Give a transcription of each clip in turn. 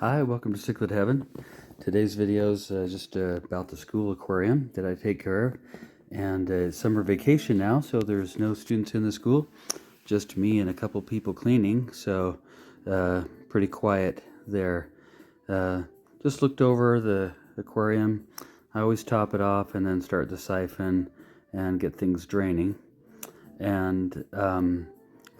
Hi, welcome to Cichlid Heaven. Today's video is just about the school aquarium that I take care of. And it's summer vacation now, so there's no students in the school, just me and a couple people cleaning, so pretty quiet there. Just looked over the aquarium. I always top it off and then start the siphon and get things draining. And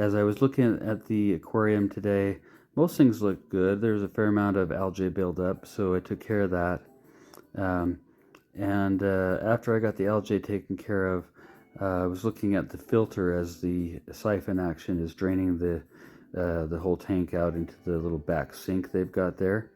as I was looking at the aquarium today, most things look good. There's a fair amount of algae buildup, so I took care of that. After I got the algae taken care of, I was looking at the filter as the siphon action is draining the whole tank out into the little back sink they've got there.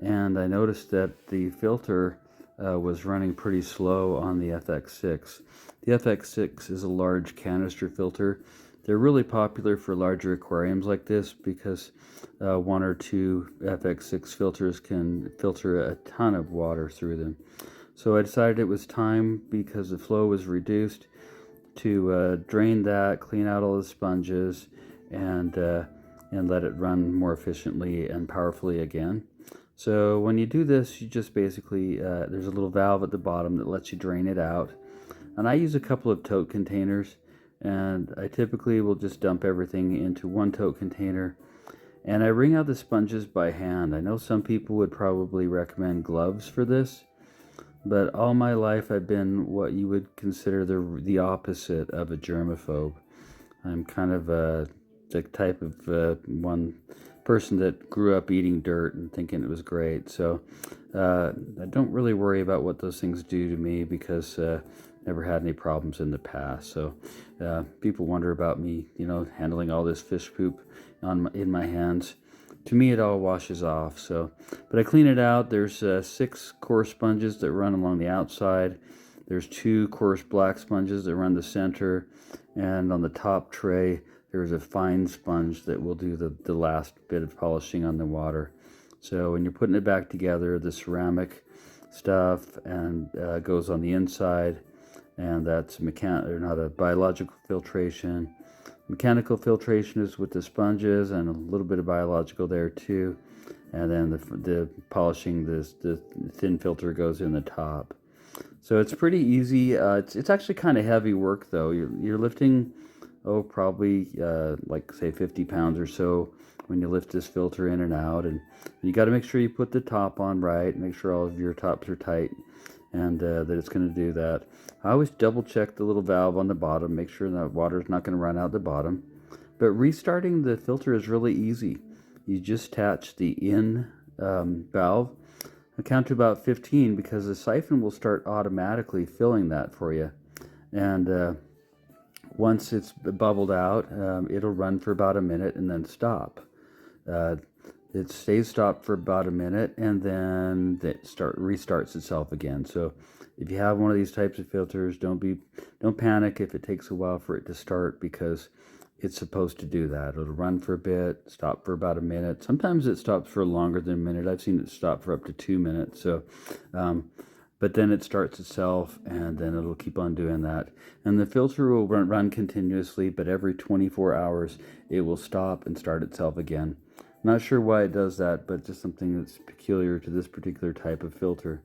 And I noticed that the filter was running pretty slow on the FX6. The FX6 is a large canister filter. They're really popular for larger aquariums like this because one or two FX6 filters can filter a ton of water through them. So I decided it was time, because the flow was reduced, to drain that, clean out all the sponges, and let it run more efficiently and powerfully again. So when you do this, you just basically, there's a little valve at the bottom that lets you drain it out. And I use a couple of tote containers, and I typically will just dump everything into one tote container. And I wring out the sponges by hand. I know some people would probably recommend gloves for this, but all my life I've been what you would consider the opposite of a germaphobe. I'm kind of the type of one person that grew up eating dirt and thinking it was great. So I don't really worry about what those things do to me, because never had any problems in the past. So people wonder about me, handling all this fish poop in my hands. To me, it all washes off. So, but I clean it out. There's 6 coarse sponges that run along the outside. There's 2 coarse black sponges that run the center, and on the top tray there's a fine sponge that will do the last bit of polishing on the water. So when you're putting it back together, the ceramic stuff and goes on the inside, and that's not a biological filtration. Mechanical filtration is with the sponges, and a little bit of biological there too. And then the polishing, the thin filter goes in the top. So it's pretty easy. It's actually kind of heavy work though. You're lifting, probably like say 50 pounds or so when you lift this filter in and out. And you got to make sure you put the top on right, make sure all of your tops are tight, and that it's going to do that. I always double check the little valve on the bottom, make sure that water's not going to run out the bottom. But restarting the filter is really easy. You just attach the in valve and count to about 15, because the siphon will start automatically filling that for you. And once it's bubbled out, it'll run for about a minute and then stop. It stays stopped for about a minute, and then it restarts itself again. So if you have one of these types of filters, don't panic if it takes a while for it to start, because it's supposed to do that. It'll run for a bit, stop for about a minute. Sometimes it stops for longer than a minute. I've seen it stop for up to 2 minutes. So but then it starts itself, and then it'll keep on doing that. And the filter will run continuously, but every 24 hours it will stop and start itself again. Not sure why it does that, but just something that's peculiar to this particular type of filter.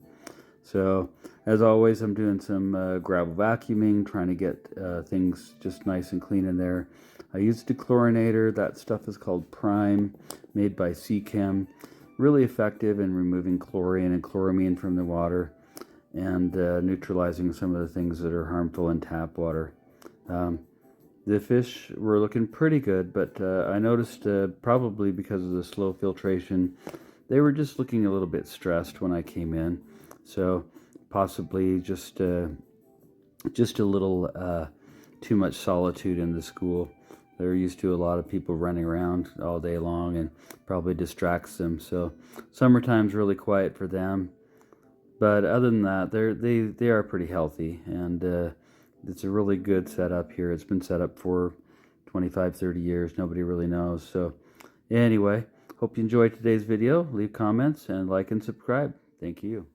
So as always, I'm doing some gravel vacuuming, trying to get things just nice and clean in there. I used a chlorinator. That stuff is called Prime, made by Chem. Really effective in removing chlorine and chloramine from the water, and neutralizing some of the things that are harmful in tap water. The fish were looking pretty good, but I noticed probably because of the slow filtration, they were just looking a little bit stressed when I came in. So possibly just a little too much solitude in the school. They're used to a lot of people running around all day long, and probably distracts them. So summertime's really quiet for them. But other than that, they are pretty healthy, and it's a really good setup here. It's been set up for 25-30 years. Nobody really knows. So anyway, hope you enjoyed today's video. Leave comments and like and subscribe. Thank you.